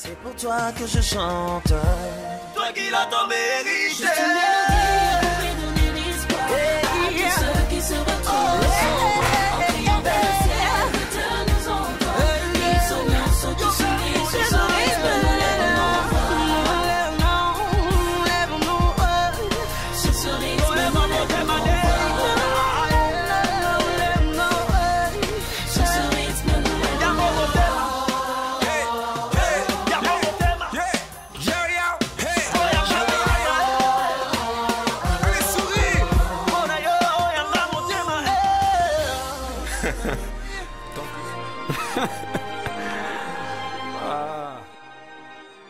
C'est pour toi que je chante. Toi qui l'as tant mérité. Juste une mélodie pour donner l'espoir à tous ceux qui se retrouvent sombres en criant vers le ciel que Dieu nous envoie. Ils soignent ceux qui subissent sur ce rythme, nous lèvons nos voix. Sur ce rythme, nous lèvons nos voix. Sur ce rythme, nous lèvons nos voix.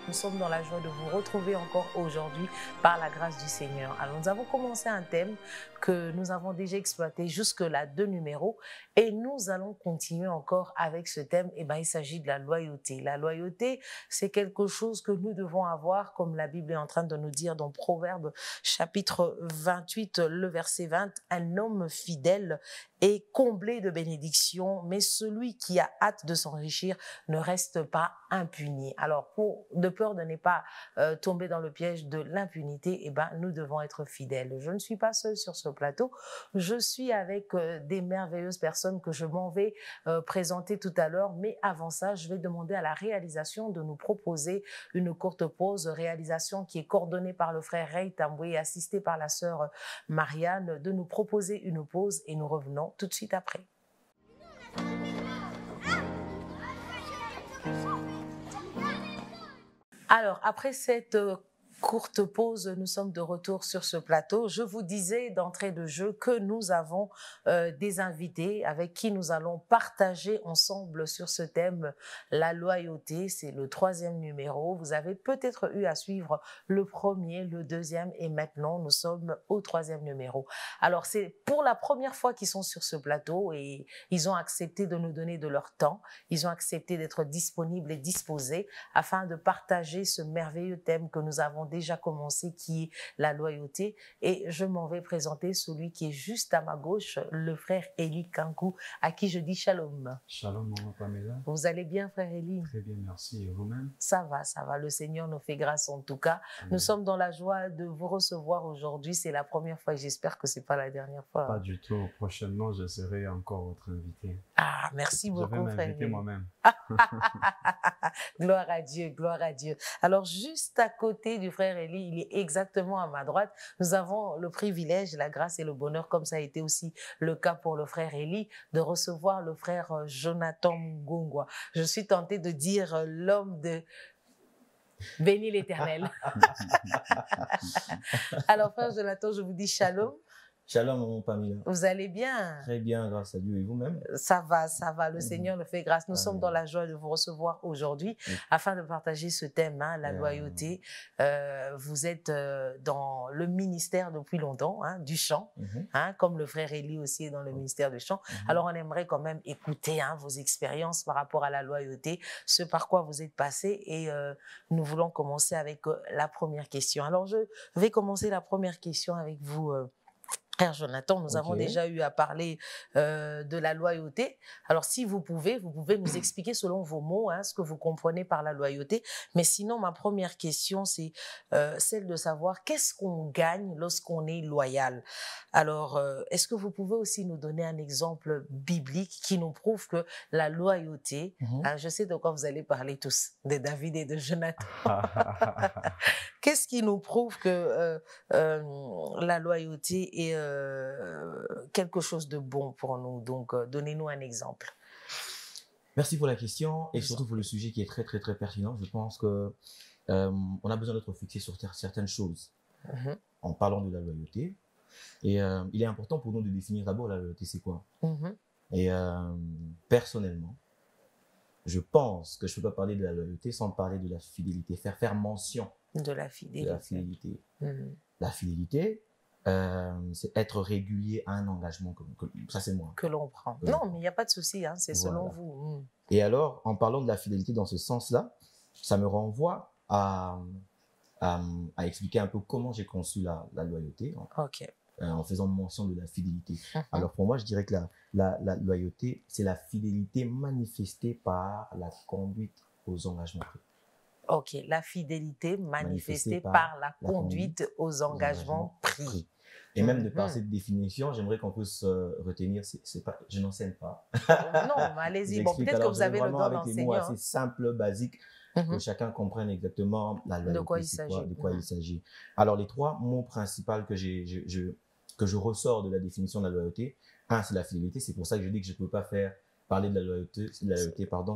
Nous sommes dans la joie de vous retrouver encore aujourd'hui par la grâce du Seigneur. Alors nous avons commencé un thème que nous avons déjà exploité jusque-là, 2 numéros, et nous allons continuer encore avec ce thème. Et ben, il s'agit de la loyauté. La loyauté, c'est quelque chose que nous devons avoir, comme la Bible est en train de nous dire dans Proverbes chapitre 28, le verset 20, un homme fidèle est comblé de bénédictions, mais celui qui a hâte de s'enrichir ne reste pas impuni. Alors, de peur de ne pas tomber dans le piège de l'impunité, eh ben, nous devons être fidèles. Je ne suis pas seule sur ce plateau, je suis avec des merveilleuses personnes que je m'en vais présenter tout à l'heure, mais avant ça, je vais demander à la réalisation de nous proposer une courte pause, réalisation qui est coordonnée par le frère Ray Tamboué et assistée par la sœur Marianne, de nous proposer une pause et nous revenons tout de suite après. Alors, après cette courte pause, nous sommes de retour sur ce plateau. Je vous disais d'entrée de jeu que nous avons des invités avec qui nous allons partager ensemble sur ce thème, la loyauté. C'est le 3e numéro. Vous avez peut-être eu à suivre le 1er, le 2e et maintenant nous sommes au 3e numéro. Alors c'est pour la première fois qu'ils sont sur ce plateau et ils ont accepté de nous donner de leur temps. Ils ont accepté d'être disponibles et disposés afin de partager ce merveilleux thème que nous avons déjà commencé, qui est la loyauté. Et je m'en vais présenter celui qui est juste à ma gauche, le frère Eli Kankou, à qui je dis shalom. Shalom, maman Pamela. Vous allez bien, frère Eli? Très bien, merci. Et vous-même? Ça va, ça va. Le Seigneur nous fait grâce en tout cas. Amen. Nous sommes dans la joie de vous recevoir aujourd'hui. C'est la première fois et j'espère que c'est pas la dernière fois. Pas du tout. Prochainement, je serai encore votre invité. Ah, merci beaucoup, frère. Je vais m'inviter moi-même. Gloire à Dieu, gloire à Dieu. Alors, juste à côté du frère Eli, il est exactement à ma droite. Nous avons le privilège, la grâce et le bonheur, comme ça a été aussi le cas pour le frère Eli, de recevoir le frère Jonathan Mungongwa. Je suis tentée de dire l'homme de béni l'Éternel. Alors, frère Jonathan, je vous dis shalom. Shalom, maman Pamela. Vous allez bien? Très bien, grâce à Dieu. Et vous-même? Ça va, ça va. Le Seigneur nous fait grâce. Nous Amen. sommes dans la joie de vous recevoir aujourd'hui Oui. afin de partager ce thème, hein, la loyauté. Vous êtes dans le ministère depuis longtemps, hein, du chant, hein, comme le frère Eli aussi est dans le ministère du chant. Alors, on aimerait quand même écouter, hein, vos expériences par rapport à la loyauté, ce par quoi vous êtes passé. Et nous voulons commencer avec la première question. Alors, je vais commencer la première question avec vous, Frère Jonathan. Nous avons déjà eu à parler de la loyauté. Alors, si vous pouvez nous expliquer selon vos mots, hein, ce que vous comprenez par la loyauté. Mais sinon, ma première question, c'est celle de savoir qu'est-ce qu'on gagne lorsqu'on est loyal. Alors, est-ce que vous pouvez aussi nous donner un exemple biblique qui nous prouve que la loyauté, hein, je sais de quoi vous allez parler tous, de David et de Jonathan. Qu'est-ce qui nous prouve que la loyauté est quelque chose de bon pour nous? Donc, donnez-nous un exemple. Merci pour la question et surtout pour le sujet qui est très, très, très pertinent. Je pense que on a besoin d'être fixé sur certaines choses en parlant de la loyauté. Et il est important pour nous de définir d'abord la loyauté, c'est quoi? Et personnellement, je pense que je ne peux pas parler de la loyauté sans parler de la fidélité, faire mention de la fidélité. La fidélité, c'est être régulier à un engagement. Ça, c'est moi. Que l'on prend. Non, mais il n'y a pas de souci, hein, c'est selon vous. Et alors, en parlant de la fidélité dans ce sens-là, ça me renvoie à expliquer un peu comment j'ai conçu la loyauté. En faisant mention de la fidélité. Alors pour moi, je dirais que la loyauté, c'est la fidélité manifestée par la conduite aux engagements pris. Ok, la fidélité manifestée par la conduite aux engagements pris. Et même de par cette définition, j'aimerais qu'on puisse retenir, je n'enseigne pas. Non, mais allez-y. Bon, peut-être que vous avez le don avec des mots d'enseignant. assez simples, basiques, que chacun comprenne exactement la loyauté, De quoi il s'agit. de quoi il s'agit. Alors, les trois mots principaux que je ressors de la définition de la loyauté, un, c'est la fidélité. C'est pour ça que je dis que je ne peux pas parler de la loyauté,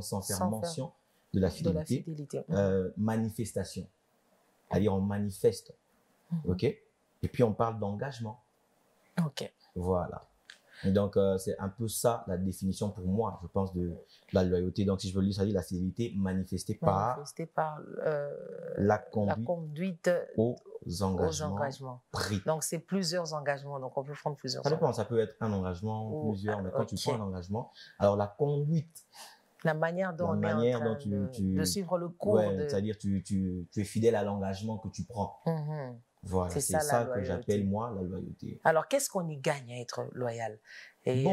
sans faire mention de la fidélité. Manifestation. C'est-à-dire, on manifeste. OK? Et puis, on parle d'engagement. OK. Voilà. Et donc, c'est un peu ça, la définition pour moi, je pense, de la loyauté. Donc, si je veux le dire, ça dit la fidélité manifestée par la conduite aux engagements pris. Donc, c'est plusieurs engagements. Donc, on peut prendre plusieurs engagements. Ça dépend, ça peut être un engagement, plusieurs, mais quand tu prends un engagement, alors la conduite, la manière dont on est en train de suivre le cours. Ouais, c'est-à-dire tu es fidèle à l'engagement que tu prends. Voilà, c'est ça que j'appelle moi la loyauté. Alors, qu'est-ce qu'on y gagne à être loyal? Et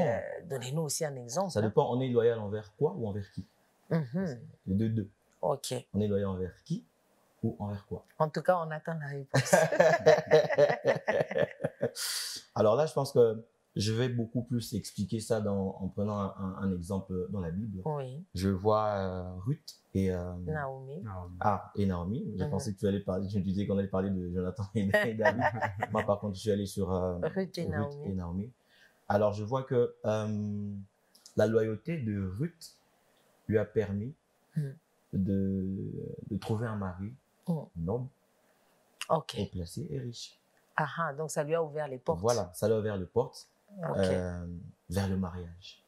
donnez-nous aussi un exemple. Ça dépend, on est loyal envers quoi ou envers qui? Les deux. OK. On est loyal envers qui ou envers quoi? En tout cas, on attend la réponse. Alors là, je pense que je vais beaucoup plus expliquer ça en prenant un exemple dans la Bible. Oui. Je vois Ruth et Naomi. Et Naomi. Je pensais que tu allais parler, je me disais qu'on allait parler de Jonathan et David. Moi, par contre, je suis allé sur Ruth et Naomi. Alors, je vois que la loyauté de Ruth lui a permis de trouver un mari noble, haut placé et riche. Donc ça lui a ouvert les portes. Voilà, ça lui a ouvert les portes vers le mariage.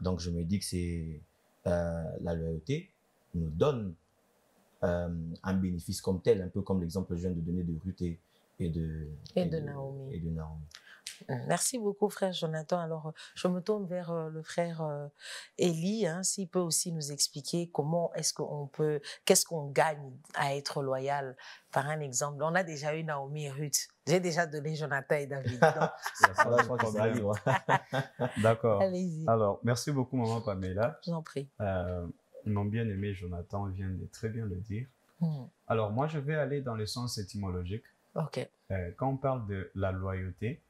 Donc, je me dis que c'est la loyauté nous donne un bénéfice comme tel, un peu comme l'exemple que je viens de donner de Ruth et de Naomi. Merci beaucoup, frère Jonathan. Alors, je me tourne vers le frère Élie, s'il peut aussi nous expliquer comment est-ce qu'on peut, qu'est-ce qu'on gagne à être loyal. Par un exemple, on a déjà eu Naomi et Ruth. J'ai déjà donné Jonathan et David. D'accord. Allez-y. Alors, merci beaucoup, maman Pamela. Je vous en prie. Mon bien-aimé Jonathan vient de très bien le dire. Alors, moi, je vais aller dans le sens étymologique. OK. Quand on parle de la loyauté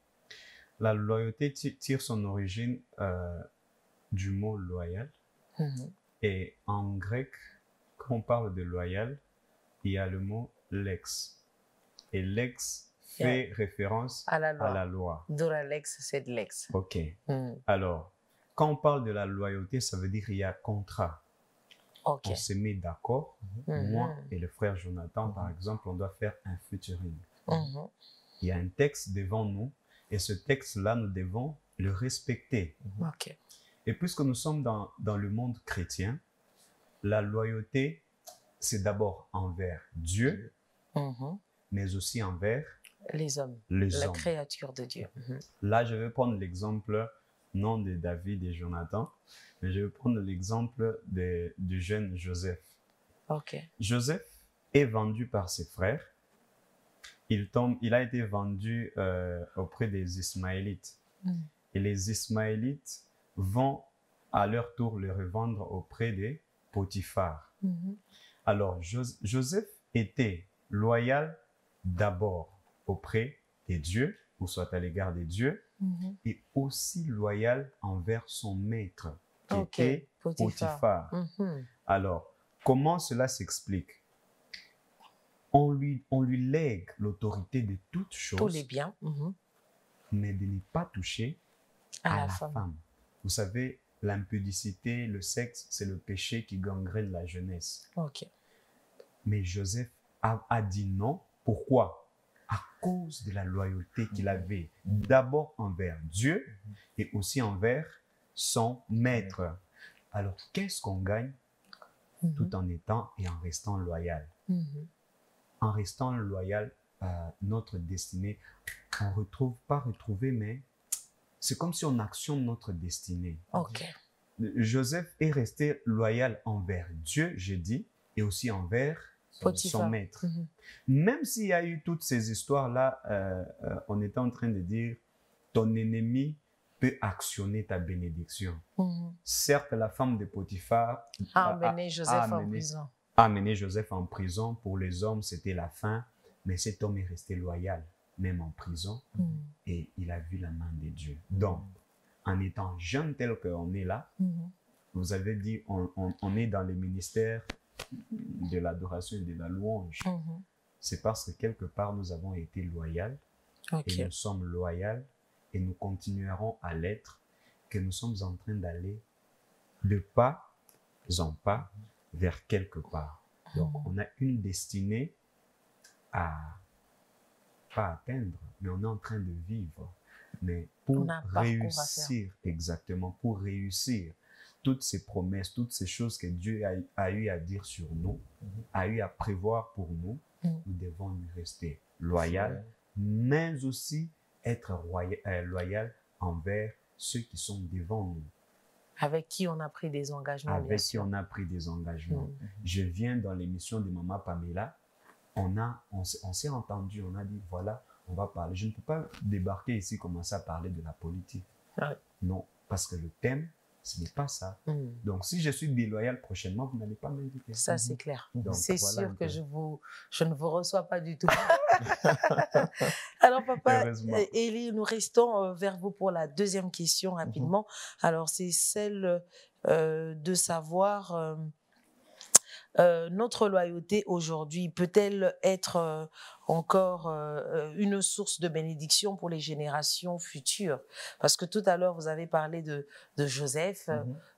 tire son origine du mot loyal. Et en grec, quand on parle de loyal, il y a le mot lex. Et lex fait référence à la loi. D'où la lex, c'est de l'ex. OK. Alors, quand on parle de la loyauté, ça veut dire qu'il y a contrat. Okay. On se met d'accord. Moi et le frère Jonathan, par exemple, on doit faire un featuring. Il y a un texte devant nous et ce texte-là, nous devons le respecter. Okay. Et puisque nous sommes dans le monde chrétien, la loyauté, c'est d'abord envers Dieu, mais aussi envers les hommes, la créature de Dieu. Là, je vais prendre l'exemple, non de David et Jonathan, mais je vais prendre l'exemple du jeune Joseph. Okay. Joseph est vendu par ses frères. Il a été vendu auprès des Ismaélites. Et les Ismaélites vont à leur tour le revendre auprès des Potiphar. Alors, Joseph était loyal d'abord auprès des dieux, ou soit à l'égard des dieux, et aussi loyal envers son maître, qui était Potiphar. Alors, comment cela s'explique? On lui lègue l'autorité de toutes choses, tous les biens, mais de ne pas toucher à la femme. Vous savez, l'impudicité, le sexe, c'est le péché qui gangrène la jeunesse. Mais Joseph a dit non. Pourquoi? À cause de la loyauté qu'il avait d'abord envers Dieu et aussi envers son maître. Alors, qu'est-ce qu'on gagne tout en étant et en restant loyal? En restant loyal à notre destinée, on ne retrouve pas retrouver, mais c'est comme si on actionne notre destinée. Joseph est resté loyal envers Dieu, j'ai dit, et aussi envers son maître. Même s'il y a eu toutes ces histoires-là, on était en train de dire, ton ennemi peut actionner ta bénédiction. Certes, la femme de Potiphar a amené Joseph en prison. amené Joseph en prison. Pour les hommes, c'était la fin, mais cet homme est resté loyal, même en prison, et il a vu la main de Dieu. Donc, en étant jeune tel qu'on est là, vous avez dit, on est dans le ministère de l'adoration et de la louange. C'est parce que quelque part, nous avons été loyaux, et nous sommes loyaux, et nous continuerons à l'être, que nous sommes en train d'aller de pas en pas vers quelque part. Donc, on a une destinée à pas atteindre, mais on est en train de vivre. Mais pour réussir, exactement, pour réussir toutes ces promesses, toutes ces choses que Dieu a eu à dire sur nous, a eu à prévoir pour nous, nous devons lui rester loyal, mais aussi être loyal envers ceux qui sont devant nous. Avec qui on a pris des engagements. Avec qui on a pris des engagements. Je viens dans l'émission de Maman Pamela, on s'est entendu, on a dit, voilà, on va parler. Je ne peux pas débarquer ici, commencer à parler de la politique. Non, parce que le thème, ce n'est pas ça. Donc, si je suis déloyal prochainement, vous n'allez pas m'inviter. Ça, c'est clair. C'est voilà sûr que je ne vous reçois pas du tout. Alors, papa, Élie, nous restons vers vous pour la deuxième question rapidement. Alors, c'est celle de savoir... notre loyauté aujourd'hui peut-elle être encore une source de bénédiction pour les générations futures? Parce que tout à l'heure, vous avez parlé de Joseph,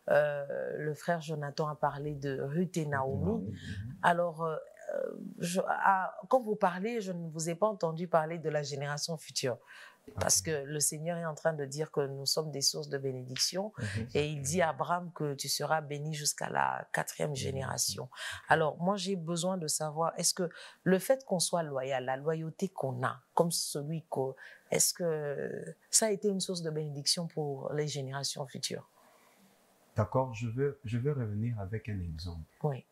le frère Jonathan a parlé de Ruth et Naomi. Alors, quand vous parlez, je ne vous ai pas entendu parler de la génération future. Parce que le Seigneur est en train de dire que nous sommes des sources de bénédiction. Et il dit à Abraham que tu seras béni jusqu'à la 4e génération. Alors, moi, j'ai besoin de savoir, est-ce que le fait qu'on soit loyal, la loyauté qu'on a, comme celui qu'on... Est-ce que ça a été une source de bénédiction pour les générations futures? D'accord, je veux revenir avec un exemple. Oui.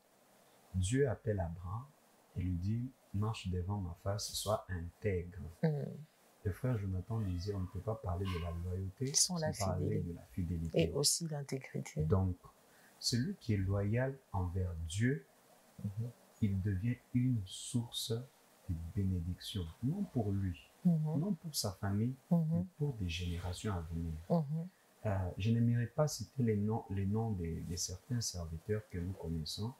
Dieu appelle Abraham et lui dit, marche devant ma face, sois intègre. Le frère Jonathan disait, on ne peut pas parler de la loyauté sans parler de la fidélité. Et aussi l'intégrité. Donc, celui qui est loyal envers Dieu, il devient une source de bénédiction. Non pour lui, non pour sa famille, mais pour des générations à venir. Je n'aimerais pas citer les noms de certains serviteurs que nous connaissons,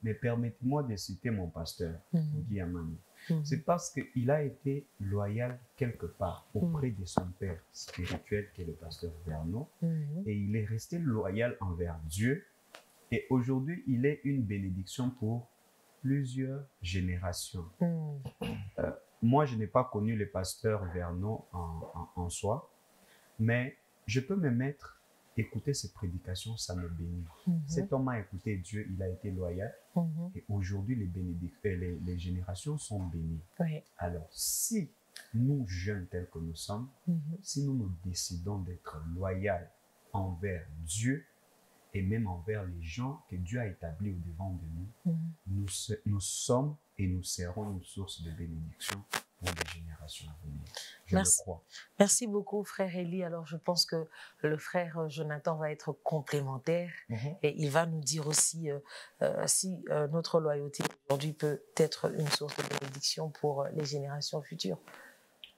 mais permettez-moi de citer mon pasteur, Guy Amani. C'est parce qu'il a été loyal quelque part auprès de son père spirituel qui est le pasteur Vernon, et il est resté loyal envers Dieu, et aujourd'hui il est une bénédiction pour plusieurs générations. Moi, je n'ai pas connu le pasteur Vernon en soi, mais je peux me mettre, écouter ses prédications, ça me bénit. Cet homme a écouté Dieu, il a été loyal, et aujourd'hui, les générations sont bénies. Alors, si nous, jeunes tels que nous sommes, si nous décidons d'être loyaux envers Dieu, et même envers les gens que Dieu a établis au-devant de nous, nous sommes et nous serons une source de bénédiction pour les générations à venir. Je le crois. Merci beaucoup, frère Élie. Alors, je pense que le frère Jonathan va être complémentaire et il va nous dire aussi si notre loyauté aujourd'hui peut être une source de bénédiction pour les générations futures.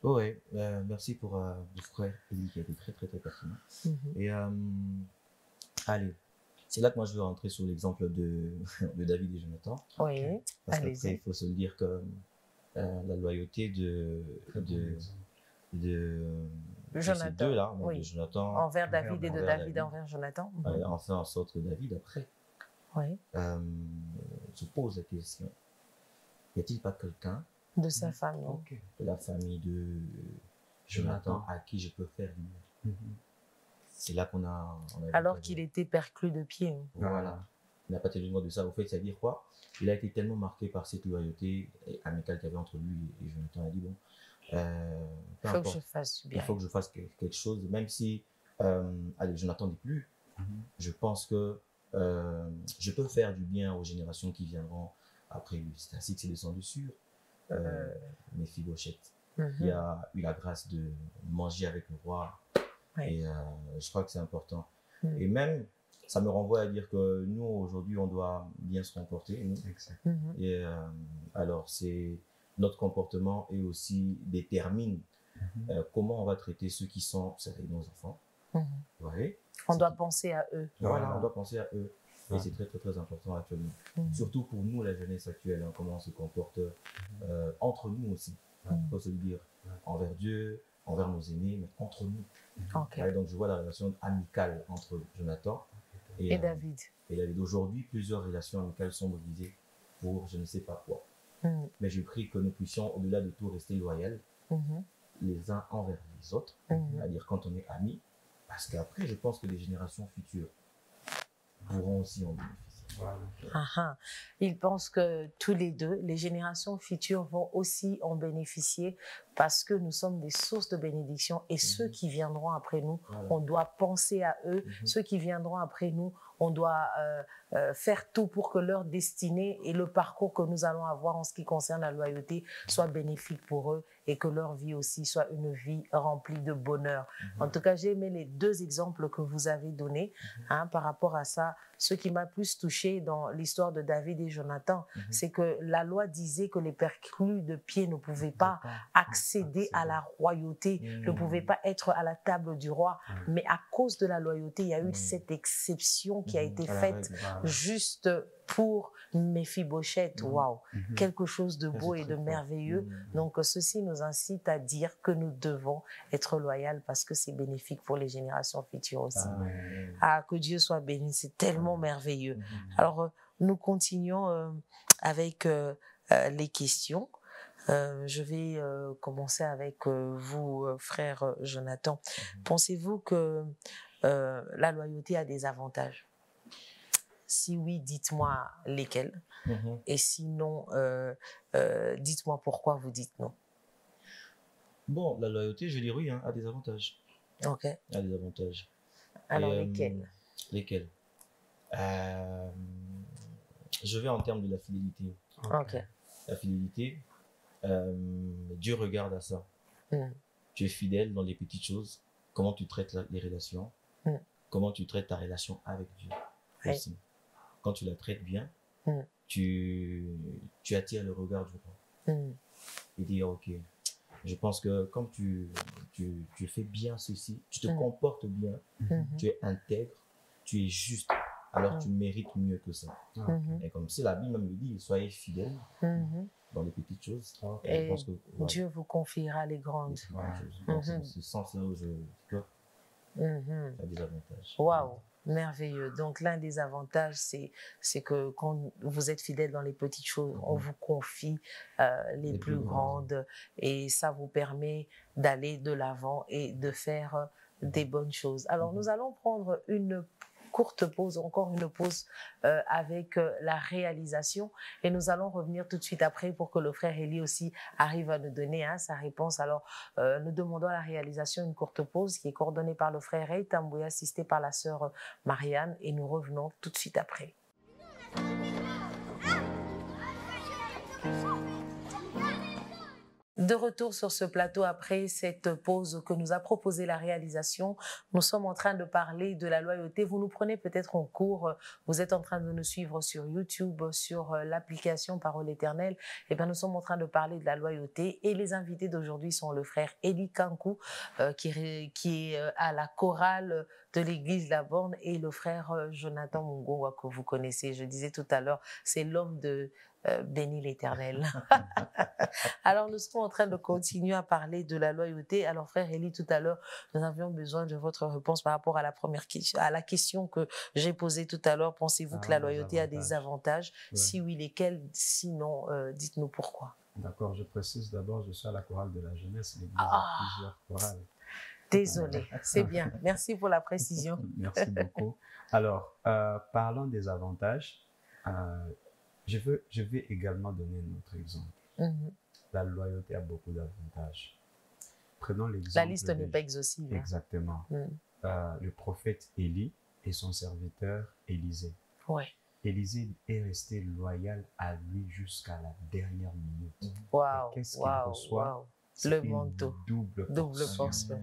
Oui, merci pour le frère Élie qui a été très, très, très pertinent. Et allez, c'est là que moi je veux rentrer sur l'exemple de David et Jonathan. Oui, parce qu'après, il faut se dire que la loyauté de ces deux-là, de Jonathan envers David et de David envers Jonathan. On fait en sorte que David, après, se pose la question, y a-t-il pas quelqu'un de sa famille, de la famille de Jonathan à qui je peux faire du bien? C'est là qu'on a alors qu'il était perclus de pied. Voilà. Il n'a pas tellement de ça. Au fait, c'est-à-dire quoi? Il a été tellement marqué par cette loyauté amicale qu'il y avait entre lui et Jonathan. Il a dit, bon, il faut que je fasse du bien. Il faut que je fasse quelque chose. Même si, allez, Jonathan n'est plus, je pense que je peux faire du bien aux générations qui viendront après lui. C'est ainsi que c'est descendu sur Méphibosheth. Il a eu la grâce de manger avec le roi. Et je crois que c'est important. Et même, ça me renvoie à dire que nous, aujourd'hui, on doit bien se comporter. Nous. Et alors, notre comportement et aussi détermine comment on va traiter ceux qui sont, c'est-à-dire nos enfants. Ouais. On doit penser à eux. Voilà, on doit penser à eux. Et c'est très, très, très important actuellement. Surtout pour nous, la jeunesse actuelle, hein, comment on se comporte entre nous aussi. Il faut se le dire. Envers Dieu, envers nos aînés, mais entre nous. Ouais, donc, je vois la relation amicale entre Jonathan et David. Et David. Aujourd'hui, plusieurs relations amicales sont mobilisées pour je ne sais pas quoi. Mais je prie que nous puissions, au-delà de tout, rester loyaux les uns envers les autres, c'est-à-dire quand on est amis, parce qu'après, je pense que les générations futures pourront aussi en bénéficier. Ils pensent que tous les deux, les générations futures vont aussi en bénéficier parce que nous sommes des sources de bénédiction et ceux qui viendront après nous, on doit penser à eux. Ceux qui viendront après nous, on doit faire tout pour que leur destinée et le parcours que nous allons avoir en ce qui concerne la loyauté soit bénéfique pour eux et que leur vie aussi soit une vie remplie de bonheur. En tout cas, j'ai aimé les deux exemples que vous avez donnés par rapport à ça. Ce qui m'a plus touché dans l'histoire de David et Jonathan, c'est que la loi disait que les perclus de pied ne pouvaient pas accéder à la royauté, ne pouvaient pas être à la table du roi. Mais à cause de la loyauté, il y a eu cette exception qui a été faite juste pour Méphibosheth. Waouh, quelque chose de beau et de merveilleux. Donc, ceci nous incite à dire que nous devons être loyaux parce que c'est bénéfique pour les générations futures aussi. Que Dieu soit béni, c'est tellement merveilleux. Alors, nous continuons avec les questions. Je vais commencer avec vous, frère Jonathan. Pensez-vous que la loyauté a des avantages? Si oui, dites-moi lesquels. Et sinon, dites-moi pourquoi vous dites non. Bon, la loyauté, je dis oui, a des avantages. Ok. A des avantages. Alors, lesquels? Lesquels? Je vais en termes de la fidélité. Ok. La fidélité, Dieu regarde à ça. Tu es fidèle dans les petites choses. Comment tu traites les relations. Comment tu traites ta relation avec Dieu aussi. Quand tu la traites bien, tu attires le regard du roi. Et dire, ok, je pense que comme tu fais bien ceci, tu te comportes bien, tu es intègre, tu es juste, alors tu mérites mieux que ça. Et comme si la Bible me dit, soyez fidèles dans les petites choses. Et je pense que, Dieu vous confiera les grandes. C'est sans ça où ça a des avantages. Waouh! Merveilleux. Donc, l'un des avantages, c'est que quand vous êtes fidèle dans les petites choses, on vous confie les plus grandes et ça vous permet d'aller de l'avant et de faire des bonnes choses. Alors, nous allons prendre une courte pause, encore une pause avec la réalisation et nous allons revenir tout de suite après pour que le frère Élie aussi arrive à nous donner sa réponse. Alors, nous demandons à la réalisation une courte pause qui est coordonnée par le frère Ray Tamboué, assisté par la sœur Marianne et nous revenons tout de suite après. De retour sur ce plateau après cette pause que nous a proposé la réalisation, nous sommes en train de parler de la loyauté. Vous nous prenez peut-être en cours, vous êtes en train de nous suivre sur YouTube, sur l'application Parole Éternelle. Eh bien, nous sommes en train de parler de la loyauté et les invités d'aujourd'hui sont le frère Élie Kankou qui est à la chorale de l'église La Borne et le frère Jonathan Mungowa que vous connaissez. Je disais tout à l'heure, c'est l'homme de béni l'Éternel. Alors, nous sommes en train de continuer à parler de la loyauté. Alors, frère Élie, tout à l'heure, nous avions besoin de votre réponse par rapport à la première question, à la question que j'ai posée tout à l'heure. Pensez-vous que la loyauté a des avantages? Si oui, lesquels? Sinon, dites-nous pourquoi. D'accord, je précise d'abord, je suis à la chorale de la jeunesse, l'église a plusieurs chorales. Désolé, c'est bien. Merci pour la précision. Merci beaucoup. Alors, parlons des avantages. Je vais également donner un autre exemple. La loyauté a beaucoup d'avantages. Prenons l'exemple. La liste n'est pas exhaustive. Exactement. Le prophète Élie et son serviteur Élisée. Ouais. Élisée est resté loyal à lui jusqu'à la dernière minute. Wow. Qu'est-ce qu'il reçoit? Le manteau. Double portion.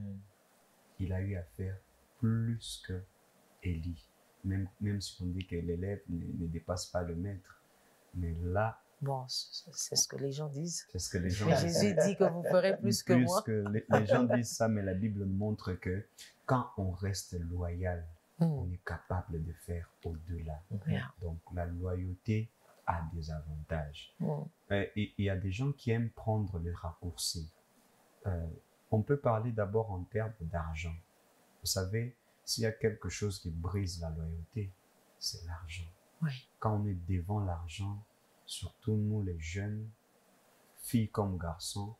Il a eu à faire plus que Élie. même si on dit que l'élève ne dépasse pas le maître. Mais là... Bon, c'est ce que les gens disent. C'est ce que les gens mais disent. Jésus dit que vous ferez plus que moi. Les gens disent ça, mais la Bible montre que quand on reste loyal, on est capable de faire au-delà. Donc, la loyauté a des avantages. Et il y a des gens qui aiment prendre les raccourcis. On peut parler d'abord en termes d'argent. Vous savez, s'il y a quelque chose qui brise la loyauté, c'est l'argent. Quand on est devant l'argent, surtout nous les jeunes, filles comme garçons,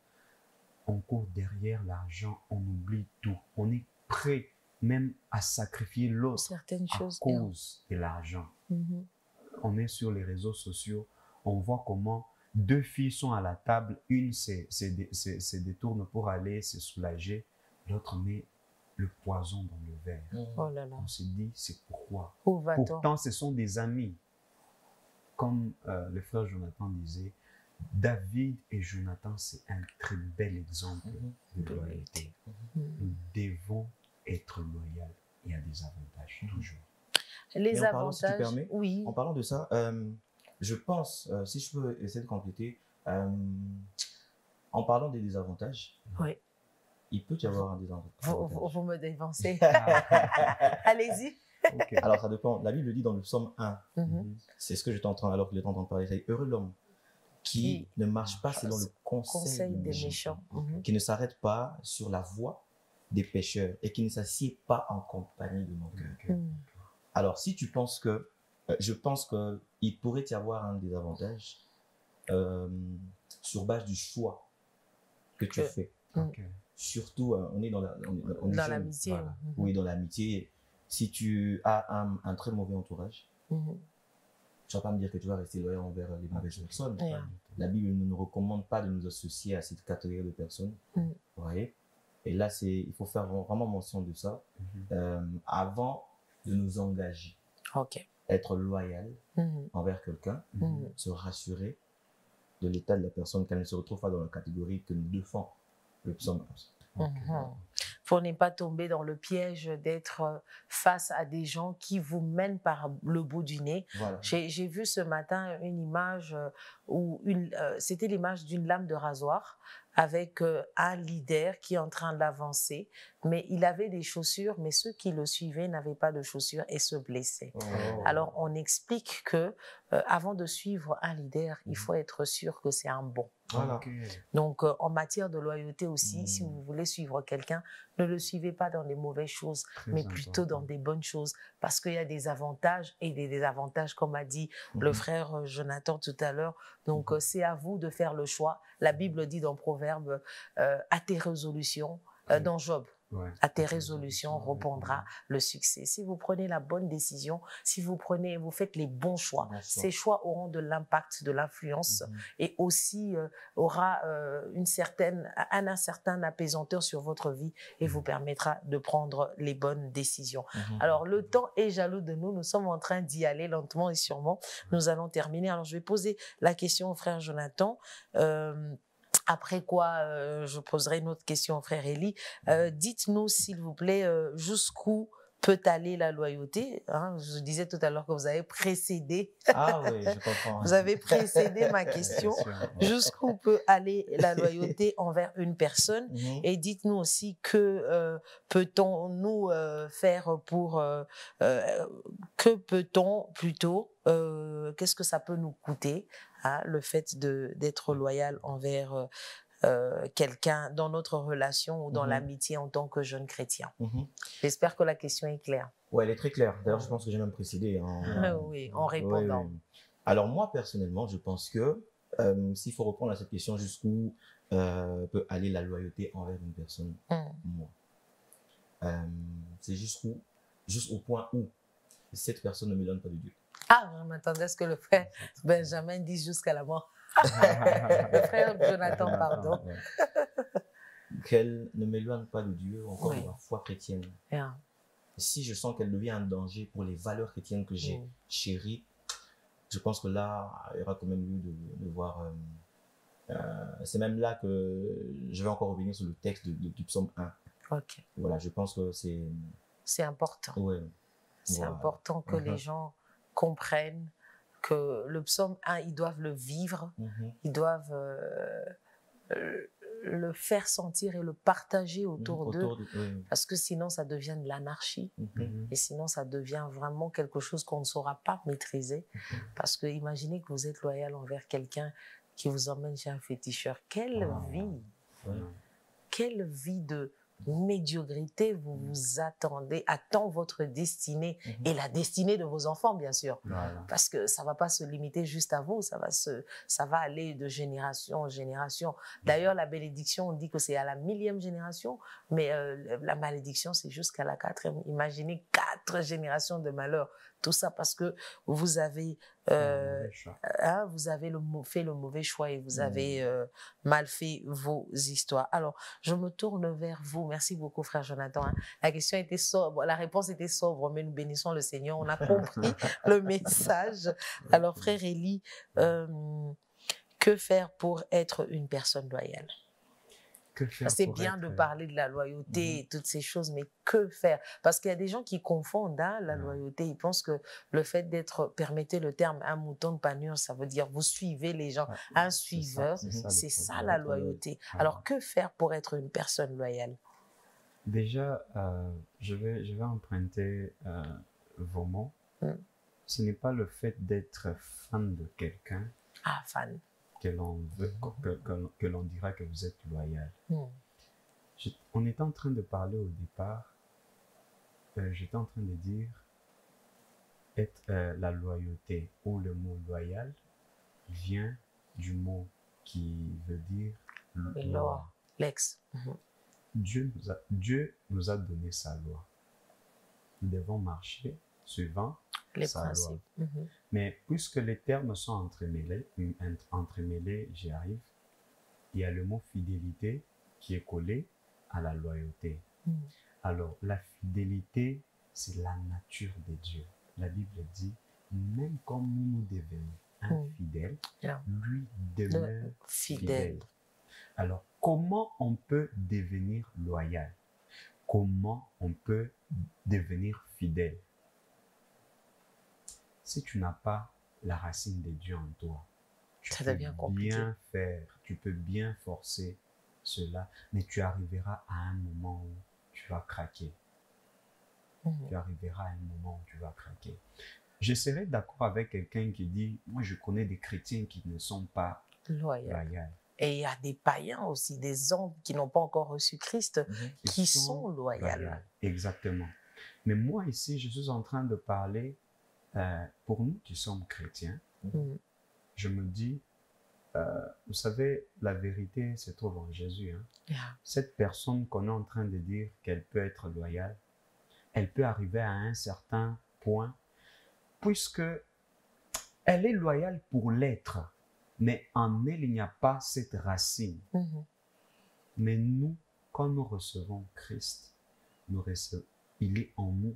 on court derrière l'argent, on oublie tout. On est prêt même à sacrifier l'autre à cause de l'argent. On est sur les réseaux sociaux, on voit comment deux filles sont à la table, une se détourne pour aller se soulager, l'autre met le poison dans le verre. Oh là là. On se dit, c'est pourquoi? Où va-t-on? Pourtant, ce sont des amis. Comme le frère Jonathan disait, David et Jonathan, c'est un très bel exemple de loyauté. Nous devons être loyaux. Il y a des avantages, toujours. Les avantages, parlant, si tu permets, oui. En parlant de ça, je pense, si je peux essayer de compléter, en parlant des désavantages, il peut y avoir un désavantage. Vous me dévancez. Allez-y. Okay. Alors, ça dépend. La Bible dit dans le psaume 1, c'est ce que j'étais en train, alors que j'étais en train de parler, c'est heureux l'homme qui ne marche pas selon le conseil des méchants, qui ne s'arrête pas sur la voie des pécheurs et qui ne s'assied pas en compagnie de moqueurs. Alors, si tu penses que, je pense qu'il pourrait y avoir un désavantage sur base du choix que tu fais. Surtout, on est dans l'amitié. Voilà. Oui, dans l'amitié. Si tu as un très mauvais entourage, tu ne vas pas me dire que tu vas rester loyal envers les mauvaises personnes. La Bible ne nous recommande pas de nous associer à cette catégorie de personnes. Vous voyez? Et là, il faut faire vraiment mention de ça avant de nous engager. Être loyal envers quelqu'un, se rassurer de l'état de la personne, qu'elle ne se retrouve pas dans la catégorie que nous défend le psaume. Pour ne pas tomber dans le piège d'être face à des gens qui vous mènent par le bout du nez. Voilà. J'ai vu ce matin une image où c'était l'image d'une lame de rasoir avec un leader qui est en train d'avancer, mais il avait des chaussures, mais ceux qui le suivaient n'avaient pas de chaussures et se blessaient. Alors on explique que avant de suivre un leader, il faut être sûr que c'est un bon. Voilà. Donc, en matière de loyauté aussi, si vous voulez suivre quelqu'un, ne le suivez pas dans les mauvaises choses, mais plutôt dans des bonnes choses, parce qu'il y a des avantages et des désavantages, comme a dit le frère Jonathan tout à l'heure. Donc, c'est à vous de faire le choix. La Bible dit dans Proverbe, à tes résolutions, dans Job. À tes résolutions répondra le succès. Si vous prenez la bonne décision, si vous faites les bons choix, ces choix auront de l'impact, de l'influence et aussi aura un certain apaisanteur sur votre vie et vous permettra de prendre les bonnes décisions. Alors, le temps est jaloux de nous. Nous sommes en train d'y aller lentement et sûrement. Nous allons terminer. Alors, je vais poser la question au frère Jonathan. Après quoi, je poserai une autre question au frère Élie. Dites-nous, s'il vous plaît, jusqu'où peut aller la loyauté, hein? Je disais tout à l'heure que vous avez précédé. Ah oui, je comprends. Vous avez précédé ma question. Jusqu'où peut aller la loyauté envers une personne? Et dites-nous aussi que peut-on nous faire pour... que peut-on plutôt... qu'est-ce que ça peut nous coûter, hein, le fait d'être loyal envers quelqu'un dans notre relation ou dans l'amitié en tant que jeune chrétien. J'espère que la question est claire. Oui, elle est très claire. D'ailleurs, je pense que j'ai même précédé. Oui, en répondant. Oui. Alors moi, personnellement, je pense que s'il faut répondre à cette question, jusqu'où peut aller la loyauté envers une personne, moi, c'est juste au point où cette personne ne me donne pas de Dieu. Ah, je m'attendais à ce que le frère Benjamin dise jusqu'à la mort. Le frère Jonathan, pardon. Qu'elle ne m'éloigne pas de Dieu, encore de la foi chrétienne. Si je sens qu'elle devient un danger pour les valeurs chrétiennes que j'ai chéries, je pense que là, il y aura quand même lieu de voir. C'est même là que je vais encore revenir sur le texte du psaume 1. Voilà, je pense que c'est... C'est important. Ouais. C'est important que les gens comprennent que le psaume 1, ils doivent le vivre, ils doivent le faire sentir et le partager autour d'eux, parce que sinon ça devient de l'anarchie, et sinon ça devient vraiment quelque chose qu'on ne saura pas maîtriser, parce que imaginez que vous êtes loyal envers quelqu'un qui vous emmène chez un féticheur. Quelle vie de médiocrité vous vous attend votre destinée et la destinée de vos enfants, bien sûr. Parce que ça ne va pas se limiter juste à vous, ça va aller de génération en génération. D'ailleurs, la bénédiction, on dit que c'est à la 1000e génération, mais la malédiction, c'est jusqu'à la 4e. Imaginez 4 générations de malheur. Tout ça parce que vous avez, vous avez fait le mauvais choix et vous avez mal fait vos histoires. Alors, je me tourne vers vous. Merci beaucoup, frère Jonathan. La question était sobre, la réponse était sobre, mais nous bénissons le Seigneur. On a compris le message. Alors, frère Élie, que faire pour être une personne loyale? C'est bien de parler de la loyauté et toutes ces choses, mais que faire? Parce qu'il y a des gens qui confondent la loyauté. Ils pensent que le fait d'être, permettez le terme, un mouton de panure, ça veut dire vous suivez les gens. Un suiveur, c'est ça la loyauté. Alors, que faire pour être une personne loyale? Déjà, je vais emprunter vos mots. Ce n'est pas le fait d'être fan de quelqu'un. Ah, fan. Que l'on dira que vous êtes loyal. On était en train de parler au départ, j'étais en train de dire la loyauté ou le mot loyal vient du mot qui veut dire loi. L'ex. Dieu nous a donné sa loi. Nous devons marcher suivant les principes. Mais puisque les termes sont entremêlés, j'y arrive, il y a le mot fidélité qui est collé à la loyauté. Alors, la fidélité, c'est la nature de Dieu. La Bible dit, même comme nous devenons infidèles, lui demeure fidèle. Alors, comment on peut devenir loyal? Comment on peut devenir fidèle? Si tu n'as pas la racine de Dieu en toi, tu peux bien faire, tu peux bien forcer cela, mais tu arriveras à un moment où tu vas craquer. Tu arriveras à un moment où tu vas craquer. Je serais d'accord avec quelqu'un qui dit, moi je connais des chrétiens qui ne sont pas loyaux. Et il y a des païens aussi, des hommes qui n'ont pas encore reçu Christ, qui sont loyaux. Exactement. Mais moi ici, je suis en train de parler pour nous qui sommes chrétiens, je me dis, vous savez, la vérité se trouve en Jésus. Cette personne qu'on est en train de dire qu'elle peut être loyale, elle peut arriver à un certain point, puisque elle est loyale pour l'être, mais en elle, il n'y a pas cette racine. Mais nous, quand nous recevons Christ, il est en nous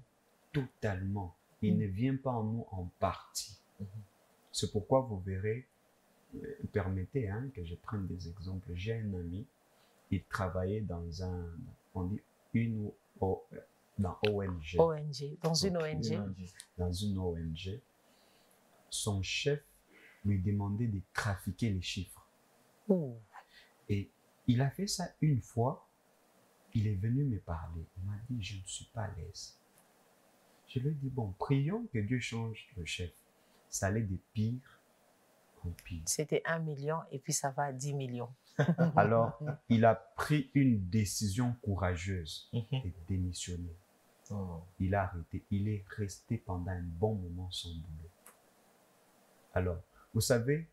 totalement. Il ne vient pas en nous en partie. C'est pourquoi vous verrez, permettez que je prenne des exemples. J'ai un ami, il travaillait dans dans une ONG. Dans une ONG. Dans une ONG. Son chef lui demandait de trafiquer les chiffres. Et il a fait ça une fois. Il est venu me parler. Il m'a dit, je ne suis pas à l'aise. Je lui ai dit, bon, prions que Dieu change le chef. Ça allait de pire en pire. C'était 1 million et puis ça va à 10 millions. Alors, il a pris une décision courageuse et démissionné. Il a arrêté. Il est resté pendant un bon moment sans boulot. Alors, vous savez,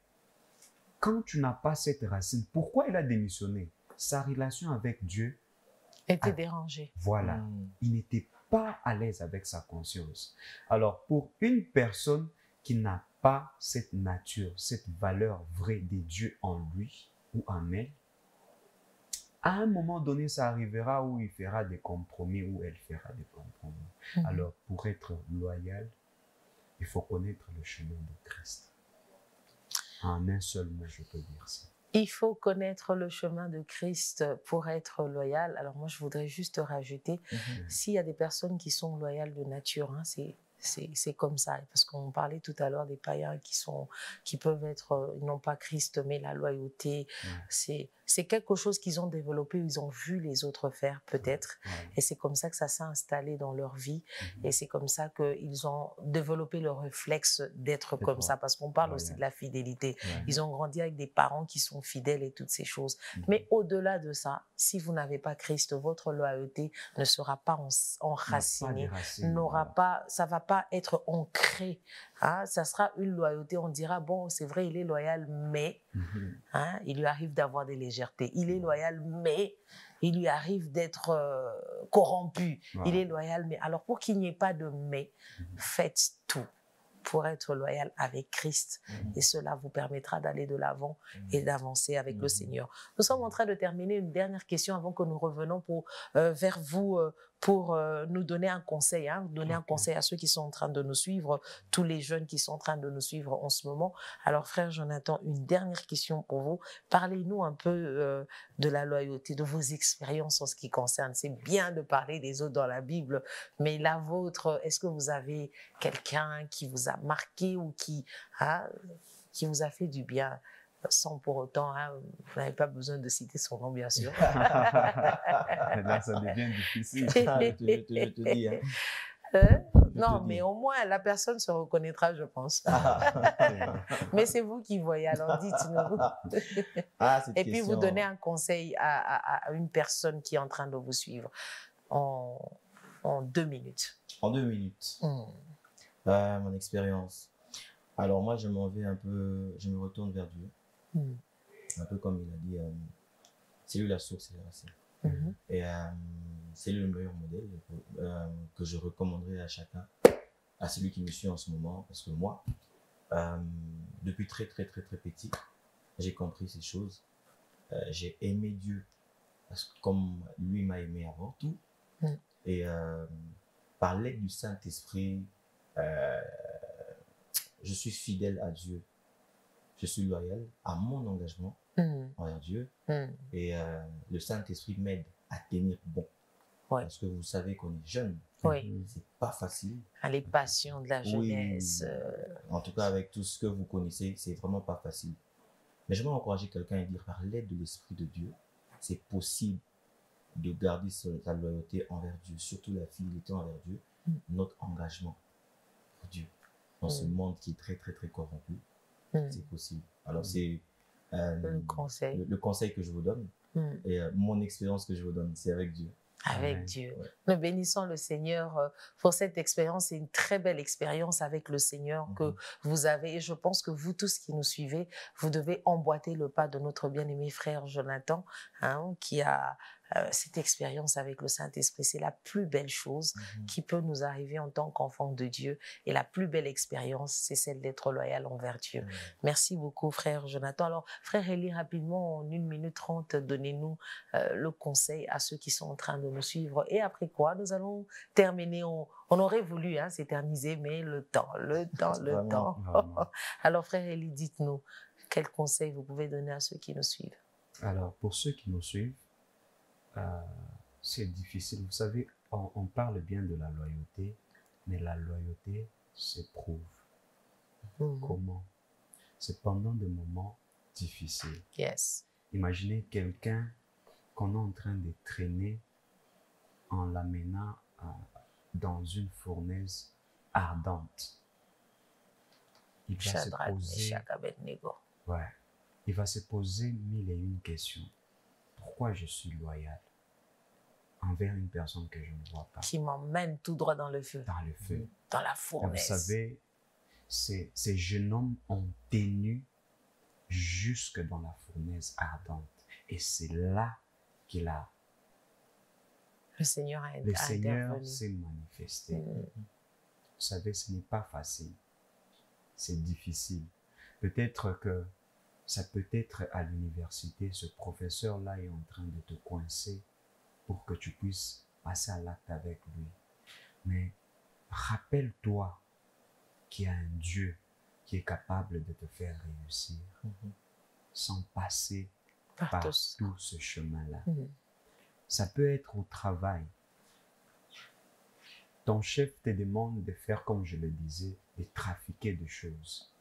quand tu n'as pas cette racine, pourquoi il a démissionné? Sa relation avec Dieu était dérangée. Voilà. Il n'était pas à l'aise avec sa conscience. Alors, pour une personne qui n'a pas cette nature, cette valeur vraie des dieux en lui ou en elle, à un moment donné, ça arrivera où il fera des compromis, où elle fera des compromis. Alors, pour être loyal, il faut connaître le chemin de Christ. En un seul mot, je peux dire ça. Il faut connaître le chemin de Christ pour être loyal. Alors moi, je voudrais juste rajouter, s'il y a des personnes qui sont loyales de nature, c'est C'est comme ça, parce qu'on parlait tout à l'heure des païens qui peuvent être, ils n'ont pas Christ, mais la loyauté, c'est quelque chose qu'ils ont développé, ils ont vu les autres faire peut-être, et c'est comme ça que ça s'est installé dans leur vie, et c'est comme ça qu'ils ont développé le réflexe d'être comme ça, parce qu'on parle aussi de la fidélité. Ils ont grandi avec des parents qui sont fidèles et toutes ces choses. Mais au-delà de ça, si vous n'avez pas Christ, votre loyauté ne sera pas enracinée, ça va pas être ancré. Hein, ça sera une loyauté, on dira, bon, c'est vrai, il est loyal, mais hein, il lui arrive d'avoir des légèretés. Il est loyal, mais il lui arrive d'être corrompu. Il est loyal, mais... Alors, pour qu'il n'y ait pas de mais, faites tout pour être loyal avec Christ. Et cela vous permettra d'aller de l'avant et d'avancer avec le Seigneur. Nous sommes en train de terminer une dernière question avant que nous revenons vers vous pour nous donner un conseil, donner un conseil à ceux qui sont en train de nous suivre, tous les jeunes qui sont en train de nous suivre en ce moment. Alors, frère Jonathan, une dernière question pour vous. Parlez-nous un peu de la loyauté, de vos expériences en ce qui concerne. C'est bien de parler des autres dans la Bible, mais la vôtre, est-ce que vous avez quelqu'un qui vous a marqué ou qui vous a fait du bien? Sans pour autant, vous n'avez pas besoin de citer son nom, bien sûr. Là, ça devient difficile. Je te dis. Non, mais au moins, la personne se reconnaîtra, je pense. Mais c'est vous qui voyez, alors dites-nous. Et puis, vous donnez un conseil à une personne qui est en train de vous suivre en 2 minutes. En 2 minutes. Mon expérience. Alors, moi, je m'en vais un peu, je me retourne vers Dieu. Un peu comme il a dit, c'est lui la source et la racine. Et c'est lui le meilleur modèle que je recommanderais à chacun, à celui qui me suit en ce moment, parce que moi, depuis très petit, j'ai compris ces choses. J'ai aimé Dieu parce que comme lui m'a aimé avant tout. Et par l'aide du Saint-Esprit, je suis fidèle à Dieu. Je suis loyal à mon engagement envers Dieu. Et le Saint-Esprit m'aide à tenir bon. Parce que vous savez qu'on est jeune. C'est pas facile. Les passions de la jeunesse. En tout cas, avec tout ce que vous connaissez, c'est vraiment pas facile. Mais je vais encourager quelqu'un et dire, par l'aide de l'Esprit de Dieu, c'est possible de garder sa loyauté envers Dieu, surtout la fidélité envers Dieu, notre engagement pour Dieu. Dans ce monde qui est très corrompu, c'est possible. Alors, c'est le conseil que je vous donne et mon expérience que je vous donne, c'est avec Dieu. Avec Dieu. Nous bénissons le Seigneur pour cette expérience. C'est une très belle expérience avec le Seigneur que vous avez. Et je pense que vous tous qui nous suivez, vous devez emboîter le pas de notre bien-aimé frère Jonathan, qui a cette expérience avec le Saint-Esprit. C'est la plus belle chose qui peut nous arriver en tant qu'enfants de Dieu. Et la plus belle expérience, c'est celle d'être loyal envers Dieu. Merci beaucoup, frère Jonathan. Alors, frère Élie, rapidement, en 1 minute 30, donnez-nous le conseil à ceux qui sont en train de nous suivre. Et après quoi, nous allons terminer. On aurait voulu s'éterniser, mais le temps. Vraiment. Alors, frère Élie, dites-nous, quel conseil vous pouvez donner à ceux qui nous suivent? Alors, pour ceux qui nous suivent, c'est difficile. Vous savez, on parle bien de la loyauté, mais la loyauté s'éprouve. Comment? C'est pendant des moments difficiles. Imaginez quelqu'un qu'on est en train de traîner en l'amenant dans une fournaise ardente. Il va se poser, il va se poser 1001 questions. Pourquoi je suis loyal envers une personne que je ne vois pas? Qui m'emmène tout droit dans le feu. Dans le feu. Dans la fournaise. Vous savez, ces jeunes hommes ont tenu jusque dans la fournaise ardente. Et c'est là qu'il a... Le Seigneur s'est manifesté. Vous savez, ce n'est pas facile. C'est difficile. Peut-être que ça peut être à l'université, ce professeur-là est en train de te coincer pour que tu puisses passer à l'acte avec lui. Mais rappelle-toi qu'il y a un Dieu qui est capable de te faire réussir sans passer par tout ce chemin-là. Ça peut être au travail. ton chef te demande de faire, comme je le disais, de trafiquer des choses,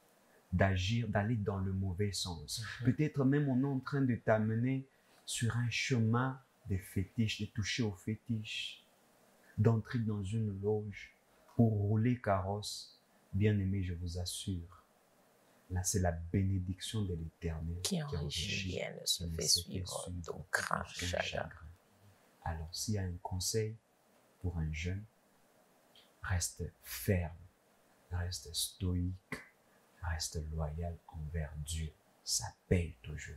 d'agir, d'aller dans le mauvais sens. Peut-être même on est en train de t'amener sur un chemin de fétiche, de toucher aux fétiches, d'entrer dans une loge pour rouler carrosse. Bien aimé, je vous assure, là c'est la bénédiction de l'Éternel qui enrichit bien ne se fait suivre d'aucun chagrin. Alors s'il y a un conseil pour un jeune, reste ferme, reste stoïque, reste loyal envers Dieu. Ça paye toujours.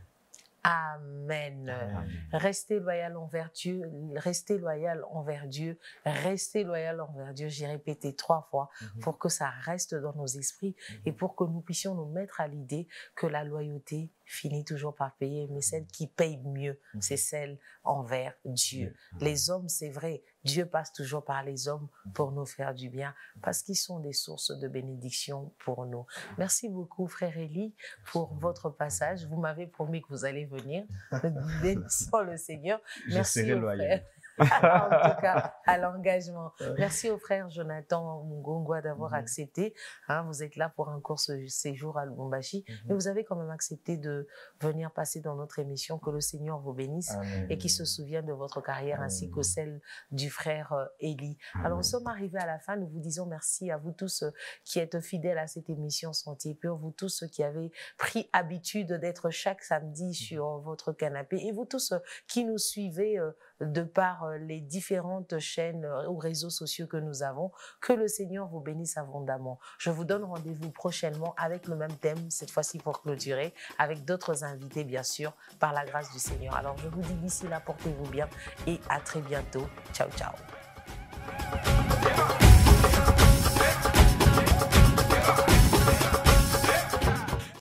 Amen. Amen. Restez loyal envers Dieu, restez loyal envers Dieu, restez loyal envers Dieu. J'ai répété 3 fois pour que ça reste dans nos esprits et pour que nous puissions nous mettre à l'idée que la loyauté finit toujours par payer, mais celle qui paye mieux, c'est celle envers Dieu. Les hommes, c'est vrai, Dieu passe toujours par les hommes pour nous faire du bien, parce qu'ils sont des sources de bénédiction pour nous. Merci beaucoup, frère Élie, pour votre passage. Vous m'avez promis que vous allez venir. Bénissons le Seigneur. Merci au frère. En tout cas, à l'engagement. Merci au frère Jonathan Mungongwa d'avoir accepté. Vous êtes là pour un court séjour à Lubumbashi, mais vous avez quand même accepté de venir passer dans notre émission. Que le Seigneur vous bénisse et qu'il se souvienne de votre carrière ainsi que celle du frère Élie. Alors, nous sommes arrivés à la fin. Nous vous disons merci à vous tous qui êtes fidèles à cette émission Sentier Pur, vous tous qui avez pris habitude d'être chaque samedi sur votre canapé et vous tous qui nous suivez de par les différentes chaînes ou réseaux sociaux que nous avons. Que le Seigneur vous bénisse abondamment. Je vous donne rendez-vous prochainement avec le même thème, cette fois-ci pour clôturer, avec d'autres invités bien sûr, par la grâce du Seigneur. Alors je vous dis d'ici là, portez-vous bien et à très bientôt. Ciao, ciao.